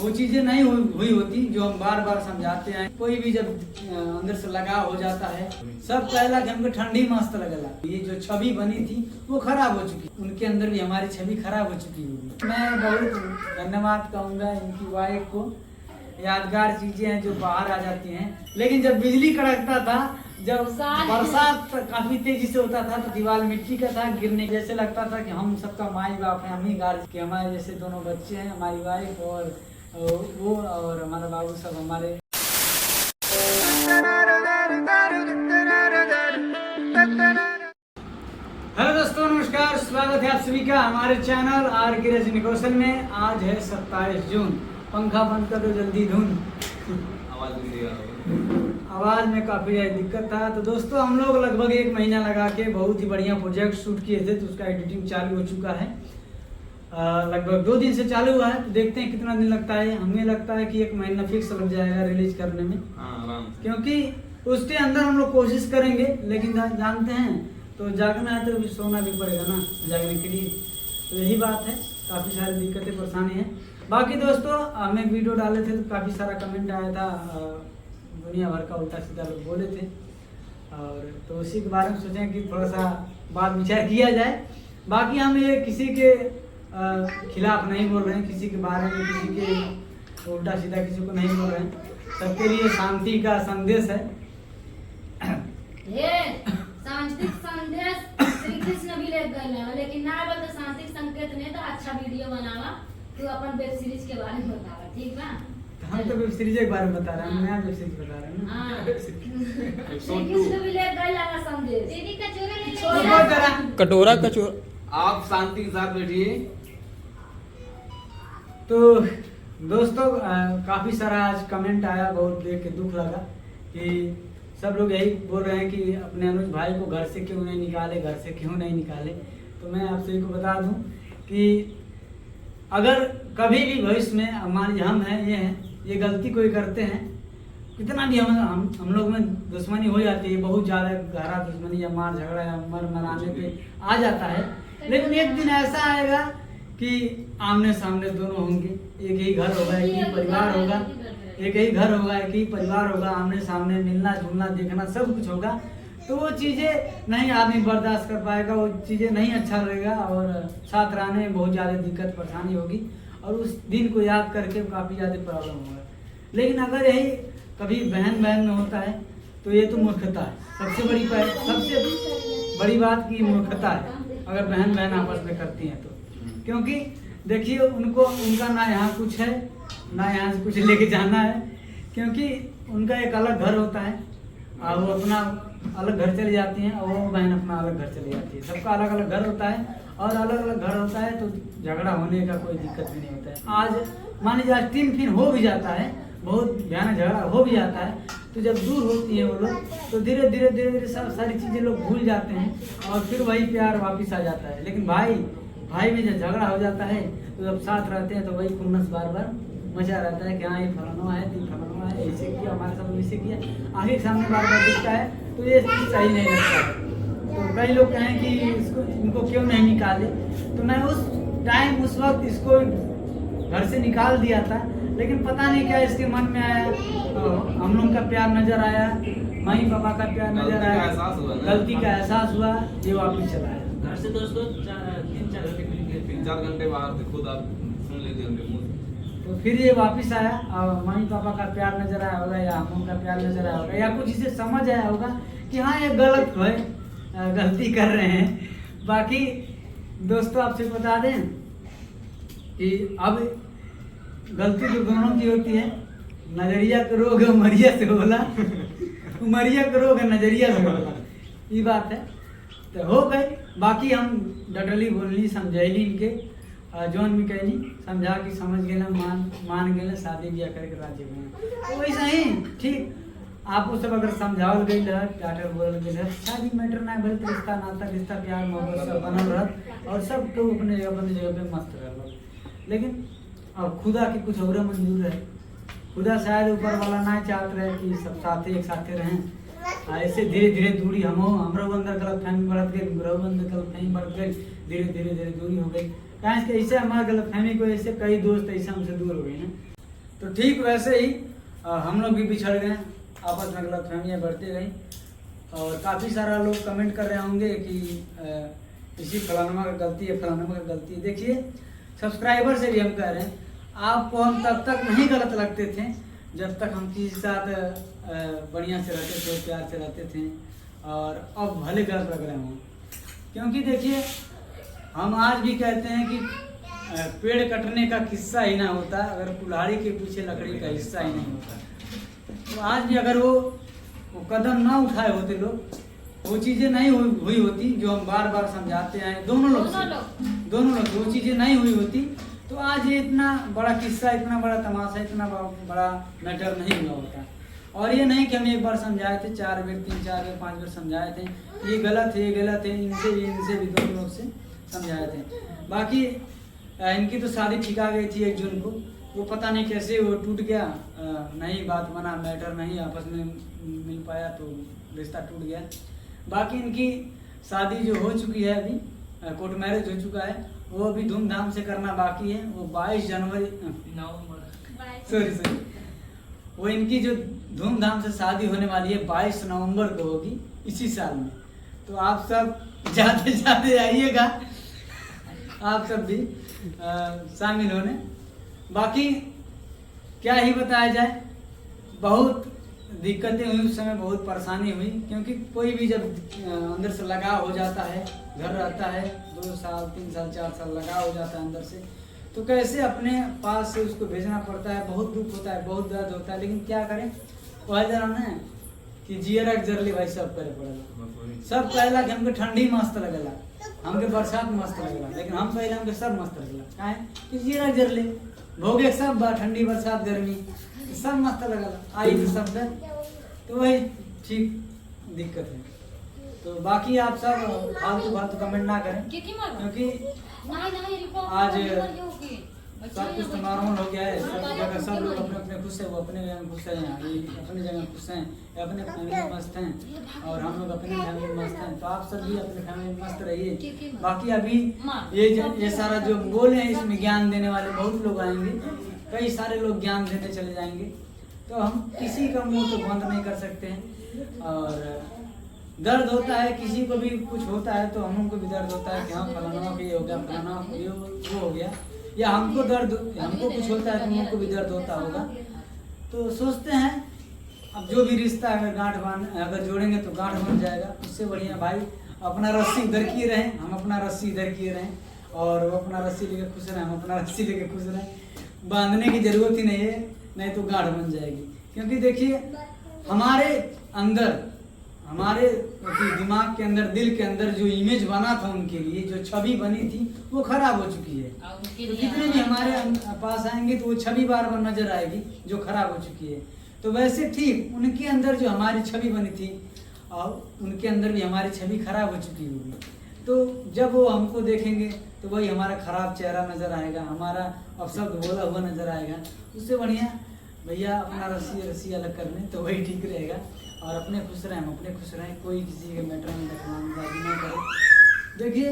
वो चीजें नहीं हुई होती जो हम बार बार समझाते हैं। कोई भी जब अंदर से लगाव हो जाता है, सब पहला कि हमको ठंडी मस्त लगेगा। ये जो छवि बनी थी वो खराब हो चुकी, उनके अंदर भी हमारी छवि खराब हो चुकी होगी। मैं बहुत धन्यवाद कहूँगा इनकी वाइफ को। यादगार चीजें हैं जो बाहर आ जाती हैं। लेकिन जब बिजली कड़कता था, जब बरसात काफी तेजी से होता था तो दीवार मिट्टी का था, गिरने जैसे लगता था कि हम सबका माई बाप है, हम ही गार्ड के हमारे जैसे दोनों बच्चे हैं, हमारी वाइफ और वो और हमारा बाबू सब हमारे। हेलो दोस्तों, नमस्कार, स्वागत है आप सभी का हमारे चैनल आर के रजनी कौशल में। आज है 27 जून। पंखा बंद कर दो जल्दी, धुन आवाज में काफी दिक्कत था। तो दोस्तों हम लोग लगभग 1 महीना लगा के बहुत ही बढ़िया प्रोजेक्ट शूट किए थे, तो उसका एडिटिंग चालू हो चुका है। लगभग 2 दिन से चालू हुआ है, तो देखते हैं कितना दिन लगता है। हमें लगता है कि 1 महीना फिक्स लग जाएगा रिलीज करने में, क्योंकि उसके अंदर हम लोग कोशिश करेंगे। लेकिन जानते हैं तो जागना है तो सोना भी पड़ेगा ना जागने के लिए, तो यही बात है। काफ़ी सारी दिक्कतें परेशानी है। बाकी दोस्तों हमें वीडियो डाले थे तो काफ़ी सारा कमेंट आया था, दुनिया भर का उल्टा सीधा लोग बोले थे, और तो उसी के बारे में सोचें कि थोड़ा सा बात विचार किया जाए। बाकी हम ये किसी के खिलाफ नहीं बोल रहे हैं, किसी के बारे में किसी के उल्टा सीधा किसी को नहीं बोल रहे हैं। सबके लिए शांति का संदेश है। सांस्कृतिक संदेश श्री कृष्ण भी ले गए, लेकिन ना बोलते सांस्कृतिक संकेत नहीं तो अच्छा वीडियो बनावा। तू अपन वेब सीरीज के बारे में बतावा, ठीक बा? हम तो वेब सीरीज के बारे में बता रहे हैं, नया वेब सीरीज बता रहे हैं ना। हां, श्री कृष्ण भी ले गए लगा संदेश। दीदी कटोरा कचोरा आप शांति के साथ बैठिए। तो दोस्तों काफी सारा आज कमेंट आया, बहुत देख के दुख लगा कि सब लोग यही बोल रहे हैं कि अपने अनुज भाई को घर से क्यों नहीं निकाले, घर से क्यों नहीं निकाले। तो मैं आप सभी को बता दूं कि अगर कभी भी भविष्य में हमारी हम हैं ये गलती कोई करते हैं, कितना भी हम लोग में दुश्मनी हो जाती है, बहुत ज़्यादा गहरा दुश्मनी या मार झगड़ा या मराने पे आ जाता है। लेकिन एक दिन ऐसा आएगा कि आमने सामने दोनों होंगे, एक ही घर होगा, एक ही परिवार होगा, एक ही घर होगा, एक ही परिवार होगा, आमने सामने मिलना जुलना देखना सब कुछ होगा। तो वो चीज़ें नहीं आदमी बर्दाश्त कर पाएगा, वो चीज़ें नहीं अच्छा लगेगा और साथ रहने में बहुत ज़्यादा दिक्कत परेशानी होगी और उस दिन को याद करके काफ़ी ज़्यादा प्रॉब्लम होगा। लेकिन अगर यही कभी बहन में होता है तो ये तो मूर्खता है। सबसे बड़ी बात की मूर्खता है अगर बहन आपस में करती हैं तो। क्योंकि देखिए उनका ना यहाँ कुछ है ना यहाँ से कुछ लेके जाना है, क्योंकि उनका एक अलग घर होता है और वो अपना अलग घर चली जाती हैं और वो बहन अपना अलग घर चली जाती है। सबका अलग अलग घर होता है और अलग अलग घर होता है तो झगड़ा होने का कोई दिक्कत भी नहीं होता है। आज मान लीजिए आज 3 फिर हो भी जाता है, बहुत भयानक झगड़ा हो भी जाता है, तो जब दूर होती है वो लोग तो धीरे धीरे सारी चीज़ें लोग भूल जाते हैं और फिर वही प्यार वापस आ जाता है। लेकिन भाई में जब झगड़ा हो जाता है तो जब साथ रहते हैं तो वही खुन्नस बार मचा रहता है कि हाँ ये फलाना है, तो फलाना है, ऐसे किया हमारे साथ, वैसे किया, आगे के सामने बार दिखता है तो ये सही नहीं लगता है। तो कई लोग कहें कि इनको क्यों नहीं निकाले, तो मैं उस वक्त इसको घर से निकाल दिया था। लेकिन पता नहीं क्या इसके मन में आया, हम लोग का प्यार नजर आया, मम्मी पापा का प्यार नजर आया, गलती का एहसास हुआ, ये वापस चला आया। घर से दोस्तों 3-4 घंटे बाहर थे, खुद आप सुन लेते होंगे। तो फिर ये वापस आया और मम्मी पापा का प्यार नजर आया होगा या हम का प्यार नजर आया होगा या कुछ इसे समझ आया होगा कि हाँ ये गलत है, गलती कर रहे हैं। बाकी दोस्तों आपसे बता दें कि अब गलती तो दोनों की होती है। नजरिया का रोग उमरिया से होला, उमरिया का रोग नजरिया से होला, ये बात है। तो हो गए, बाकी हम डटली बोलनी समझैली इनके जौन भी कहनी समझा कि समझ गए, मान गए, शादी ब्याह करके राजी हुए। तो वैसा ही ठीक आपको सब अगर समझावल गई है, डाक्टर बोल गई है, शादी मैटर ना भले रिश्ता नाता रिश्ता प्यार मोहब्बत सब बनल रहत और सब तो अपने जगह पे मस्त रह। लेकिन अब खुदा की कुछ और मंजूर है। खुदा शायद ऊपर वाला ना चाहते रहे कि सब साथे एक साथे रहें, ऐसे धीरे धीरे दूरी हमरो अंदर गलतफहमी बढ़त गई, अंदर गलतफहमी बढ़ गई, धीरे धीरे दूरी हो गई। कहें कि ऐसे हमारे गलतफहमी को ऐसे कई दोस्त ऐसे हमसे दूर हो गए ना। तो ठीक वैसे ही हम लोग भी बिछड़ गए, आपस में गलतफहमियाँ बढ़ती गई। और काफ़ी सारा लोग कमेंट कर रहे होंगे कि इसी फलानमा का गलती है, फलानमा का गलती है। देखिए सब्सक्राइबर से भी हम कह रहे हैं, आपको हम तब तक नहीं गलत लगते थे जब तक हम किसी के साथ बढ़िया से रहते थे, प्यार से रहते थे, और अब भले गलत लग रहे हों। क्योंकि देखिए हम आज भी कहते हैं कि पेड़ कटने का किस्सा ही ना होता अगर कुल्हाड़ी के पीछे लकड़ी का हिस्सा ही नहीं होता। तो आज भी अगर वो कदम ना उठाए होते लोग, वो चीज़ें नहीं हुई होती जो हम बार बार समझाते हैं दोनों लोग वो चीज़ें नहीं हुई होती, तो आज ये इतना बड़ा किस्सा, इतना बड़ा तमाशा, इतना बड़ा मैटर नहीं हुआ होता। और ये नहीं कि हम एक बार समझाए थे, 4 बार 3 4 बार 5 बार समझाए थे, ये गलत है, ये गलत है, इनसे भी दोनों लोग से समझाए थे। बाकी इनकी तो शादी ठिका गई थी 1 जून को, वो पता नहीं कैसे वो टूट गया, नहीं बात बना, मैटर नहीं आपस में मिल पाया तो रिश्ता टूट गया। बाकी इनकी शादी जो हो चुकी है, अभी कोर्ट मैरिज हो चुका है, वो अभी धूमधाम से करना बाकी है। वो 22 जनवरी सॉरी वो इनकी जो धूमधाम से शादी होने वाली है 22 नवंबर को होगी इसी साल में। तो आप सब जाते आइएगा, आप सब भी शामिल होने। बाकी क्या ही बताया जाए, बहुत दिक्कतें हुई उस समय, बहुत परेशानी हुई, क्योंकि कोई भी जब अंदर से लगाव हो जाता है, घर रहता है 2 साल 3 साल 4 साल लगाव हो जाता है अंदर से, तो कैसे अपने पास से उसको भेजना पड़ता है, बहुत दुख होता है, बहुत दर्द होता है। लेकिन क्या करें, वह जरा ना कि जियरक जरली भाई सब करे पड़ेगा। सब कहला कि हमके ठंडी मस्त लगेला, हमके बरसात मस्त लगेला, लेकिन हम पहले हमके सब मस्त लगेला, काहे कि जियरक जरली भोगे सब ठंडी बरसात गर्मी सब मस्त लगेला, आई तो सब है, तो वही ठीक दिक्कत है। तो बाकी आप सब फालतू कमेंट ना करें, क्योंकि आज सब कुछ तो नॉर्मल हो गया है। सब जगह सब लोग अपने अपने खुश है, वो अपने जगह खुश है, अपने जगह खुश हैं, अपने फैमिली में मस्त हैं, और हम लोग अपने फैमिली में मस्त हैं। तो आप सब भी अपने फैमिली में मस्त रहिए। बाकी अभी ये सारा जो बोले हैं, इसमें ज्ञान देने वाले बहुत लोग आएंगे, कई सारे लोग ज्ञान देने चले जाएंगे, तो हम किसी का मुंह तो बंद नहीं कर सकते हैं। और दर्द होता है, किसी को भी कुछ होता है तो हमको भी दर्द होता है कि हाँ फलाना को ये हो गया, फलाना को ये वो हो गया, या हमको कुछ होता है तो उनको भी दर्द होता होगा। तो सोचते हैं अब जो भी रिश्ता अगर अगर जोड़ेंगे तो गांठ बन जाएगा। उससे बढ़िया भाई अपना रस्सी इधर किए रहें, हम अपना रस्सी इधर किए रहें, और वो अपना रस्सी लेके खुश रहें, हम अपना रस्सी लेके खुश रहें। बांधने की जरूरत ही नहीं है, नहीं तो गांठ बन जाएगी। क्योंकि देखिए हमारे अंदर, हमारे दिमाग के अंदर, दिल के अंदर जो इमेज बना था उनके लिए, जो छवि बनी थी, वो खराब हो चुकी है। तो जितने भी हमारे पास आएंगे तो वो छवि बार बार नजर आएगी जो खराब हो चुकी है। तो वैसे ठीक उनके अंदर जो हमारी छवि बनी थी, और उनके अंदर भी हमारी छवि खराब हो चुकी होगी। तो जब वो हमको देखेंगे तो वही हमारा खराब चेहरा नजर आएगा, हमारा अपशब्द बोला हुआ नजर आएगा। उससे बढ़िया भैया अपना रस्सी अलग कर लें तो वही ठीक रहेगा, और अपने खुश रहें, हम अपने खुश रहें, कोई किसी के मैटर में दखलंदाजी ना करे। देखिए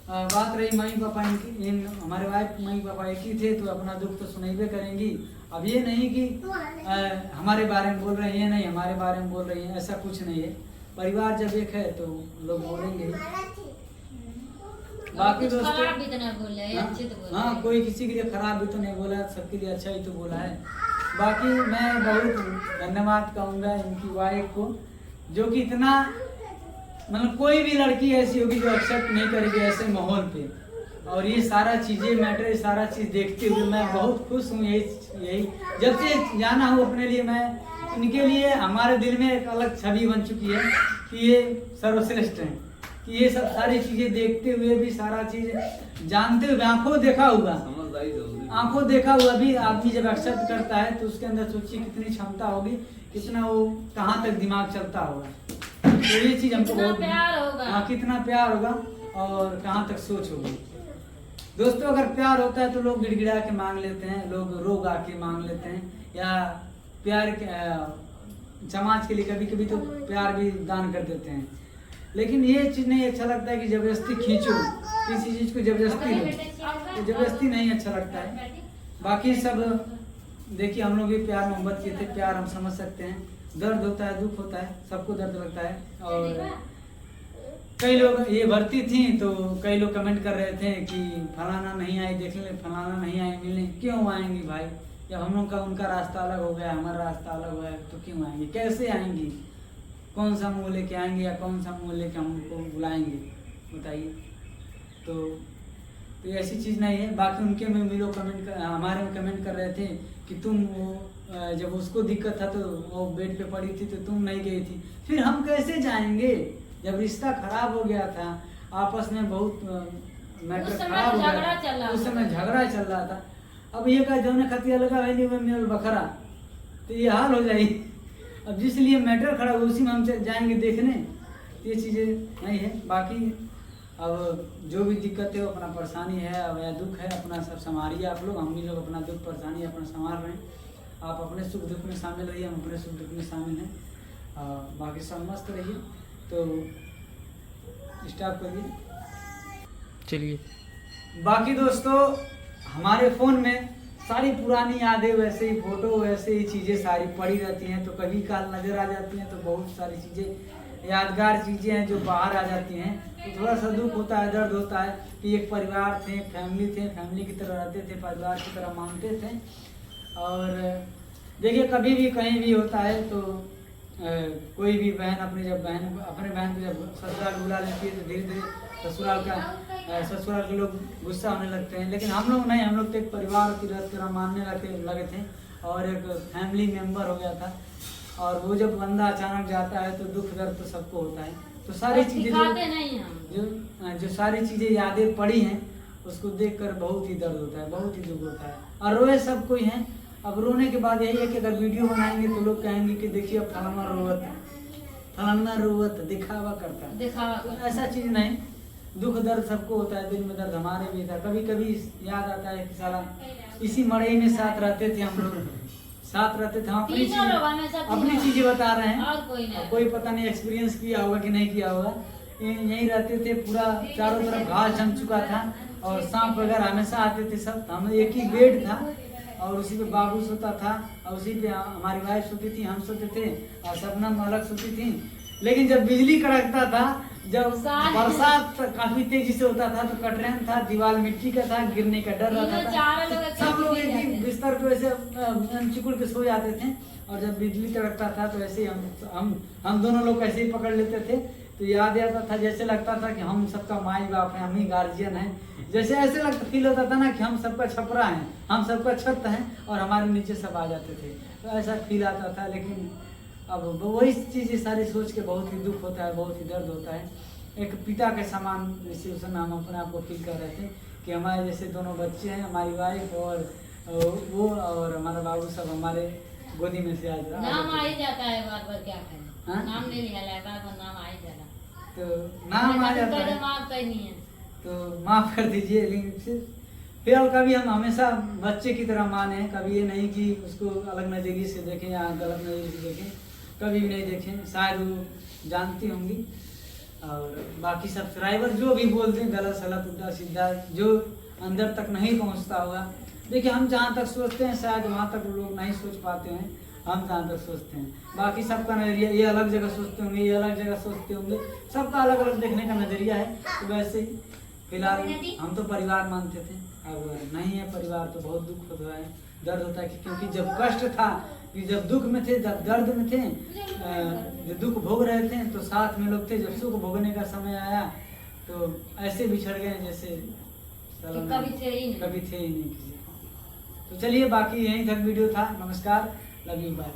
बात रही मम्मी पापा इनकी, हमारे वाइफ मम्मी पापा एक ही थे, तो अपना दुख तो सुनाइबे करेंगी। अब ये नहीं कि हमारे बारे में बोल रही है, नहीं हमारे बारे में बोल रही है, ऐसा कुछ नहीं है। परिवार जब एक है तो लोग बोलेंगे। बाकी दोस्तों हाँ, कोई किसी के लिए खराब भी तो नहीं बोला, सबके लिए अच्छा ही तो बोला है। बाकी मैं बहुत धन्यवाद कहूँगा इनकी वाइफ को, जो कि इतना मतलब कोई भी लड़की ऐसी होगी जो एक्सेप्ट नहीं करेगी ऐसे माहौल पे। और ये सारा चीज़ें मैटर, ये सारा चीज़ देखते हुए मैं बहुत खुश हूँ। यही जब से जाना हूँ अपने लिए, मैं इनके लिए हमारे दिल में एक अलग छवि बन चुकी है कि ये सर्वश्रेष्ठ हैं। कि ये सब सारी चीज़ें देखते हुए भी, सारा चीज़ जानते हुए, आंखों देखा हुआ भी आदमी जब एक्सेप्ट करता है तो उसके अंदर सोचिए कितनी क्षमता होगी, कितना वो कहाँ तक दिमाग चलता होगा। तो ये चीज़ हमको बहुत प्यार होगा, हाँ कितना प्यार होगा और कहाँ तक सोच होगी। दोस्तों अगर प्यार होता है तो लोग गिड़गिड़ा के मांग लेते हैं, लोग रो गा के मांग लेते हैं, या प्यार के समाज के लिए कभी कभी तो प्यार भी दान कर देते हैं। लेकिन ये चीज़ नहीं अच्छा लगता है कि जबरदस्ती खींचो, किसी चीज़ को जबरदस्ती लो, तो जबरदस्ती नहीं अच्छा लगता है। बाकी सब देखिए हम लोग भी प्यार मोहब्बत किए थे, प्यार हम समझ सकते हैं, दर्द होता है, दुख होता है, सबको दर्द लगता है। और कई लोग ये भर्ती थी तो कई लोग कमेंट कर रहे थे कि फलाना नहीं आई देखने, फलाना नहीं आई मिलने। क्यों आएंगी भाई, जब हम लोग का उनका रास्ता अलग हो गया, हमारा रास्ता अलग हो गया, तो क्यों आएंगी, कैसे आएंगी, कौन सा मुँह लेके आएंगे या कौन सा मुँह लेके हमको बुलाएंगे, बताइए। तो ऐसी चीज़ नहीं है। बाकी उनके में भी लोग हमारे में कमेंट कर रहे थे कि तुम वो जब उसको दिक्कत था तो वो बेड पे पड़ी थी तो तुम नहीं गई थी, फिर हम कैसे जाएंगे जब रिश्ता खराब हो गया था, आपस में बहुत मैटर खराब हो गया था, उस समय झगड़ा चल रहा था। अब ये का जौने खतिया लगा है नहीं मेल बखरा, तो ये हाल हो जाएगी। अब जिस लिए मैटर खड़ा हुआ उसी में हम जाएंगे देखने, ये चीज़ें नहीं है। बाकी अब जो भी दिक्कत है वो अपना परेशानी है, अब या दुख है, अपना सब संभालिए आप लोग, हम भी लोग अपना दुख परेशानी अपना संभाल रहे हैं। आप अपने सुख दुख में शामिल रहिए, हम अपने सुख दुख में शामिल हैं, बाकी सब मस्त रहिए। तो स्टार्ट करिए। चलिए। बाकी दोस्तों हमारे फ़ोन में सारी पुरानी यादें, वैसे ही फ़ोटो, वैसे ही चीज़ें सारी पड़ी रहती हैं, तो कभी काल नज़र आ जाती हैं, तो बहुत सारी चीज़ें यादगार चीज़ें हैं जो बाहर आ जाती हैं। तो थोड़ा सा दुख होता है, दर्द होता है कि एक परिवार थे, फैमिली की तरह रहते थे, परिवार की तरह मानते थे। और देखिए कभी भी कहीं भी होता है तो कोई भी बहन अपने बहन को जब ससुराल बुला लेती है तो धीरे धीरे ससुराल के लोग गुस्सा होने लगते हैं, लेकिन हम लोग नहीं, हम लोग तो एक परिवार की तरह मानने लगे थे और एक फैमिली मेंबर हो गया था। और वो जब बंदा अचानक जाता है तो दुख दर्द तो सबको होता है। तो सारी चीज़ें जो सारी चीज़ें यादें पड़ी हैं उसको देखकर बहुत ही दर्द होता है, बहुत ही दुख होता है। और रोए सब कोई हैं। अब रोने के बाद यही है कि अगर वीडियो बनाएंगे तो लोग कहेंगे कि देखिए फलाना रोवत दिखावा करता है, तो ऐसा चीज़ नहीं। दुख दर्द सबको होता है, दिल में दर्द हमारे भी था। कभी कभी याद आता है कि साला इसी मड़ई में साथ रहते थे हम लोग, साथ रहते थे। हम अपनी चीजें बता रहे हैं, कोई पता नहीं एक्सपीरियंस किया होगा कि नहीं किया होगा। यहीं रहते थे, पूरा चारों तरफ घास जम चुका था और सांप वगैरह हमेशा आते थे सब। हम एक ही बेड था और उसी पे बाबू सोता था और उसी पे हमारी वाइफ सोती थी, हम सोते थे और शबनम अलग सोती थी। लेकिन जब बिजली कड़कता था, जब बरसात काफी तेजी से होता था तो कटरैन था, दीवार मिट्टी का था, गिरने का डर रहता था। सब लोग एक ही बिस्तर पे ऐसे चिकुड़ के सो जाते थे और जब बिजली कड़कता था तो ऐसे हम दोनों लोग ऐसे ही पकड़ लेते थे। तो याद आता था, जैसे लगता था कि हम सबका माई बाप है, हम ही गार्जियन हैं। जैसे ऐसे लगता फील होता था ना कि हम सबका छपरा है, हम सबका छत है और हमारे नीचे सब आ जाते थे। तो ऐसा फील आता था। लेकिन अब वही चीज़ें सारी सोच के बहुत ही दुख होता है, बहुत ही दर्द होता है। एक पिता के समान जैसे उस समय हम अपने आप को फील कर रहे थे कि हमारे जैसे दोनों बच्चे हैं, हमारी वाइफ और वो और हमारा बाबू सब हमारे गोदी में से आज नाम आ ही जाता है, बार बार क्या करें, नाम ले लिया नाम आ ही जाता, तो नाम आ जाता है, माफ करनी है तो माफ कर दीजिए। लेकिन फिर कभी हम हमेशा बच्चे की तरह माने, कभी ये नहीं कि उसको अलग नज़रिए से देखें या गलत नज़रिए से देखें, कभी भी नहीं देखें। शायद वो जानती होंगी। और बाकी सब्सक्राइबर जो भी बोलते हैं गलत सलत उल्टा सीधा, जो अंदर तक नहीं पहुंचता होगा। देखिए हम जहाँ तक सोचते हैं शायद वहाँ तक लोग नहीं सोच पाते हैं, हम जहाँ तक सोचते हैं। बाकी सबका नज़रिया, ये अलग जगह सोचते होंगे, ये अलग जगह सोचते होंगे, सबका अलग अलग देखने का नज़रिया है। तो वैसे ही फिलहाल हम तो परिवार मानते थे, अब नहीं है परिवार तो बहुत दुख होता है, दर्द होता है। क्योंकि जब कष्ट था, कि जब दुख में थे, जब दर्द में थे, जब दुख भोग रहे थे तो साथ में लोग थे। जब सुख भोगने का समय आया तो ऐसे बिछड़ गए जैसे कभी थे ही नहीं किसी को। तो चलिए बाकी यहीं तक वीडियो था। नमस्कार, लव यू, बाय।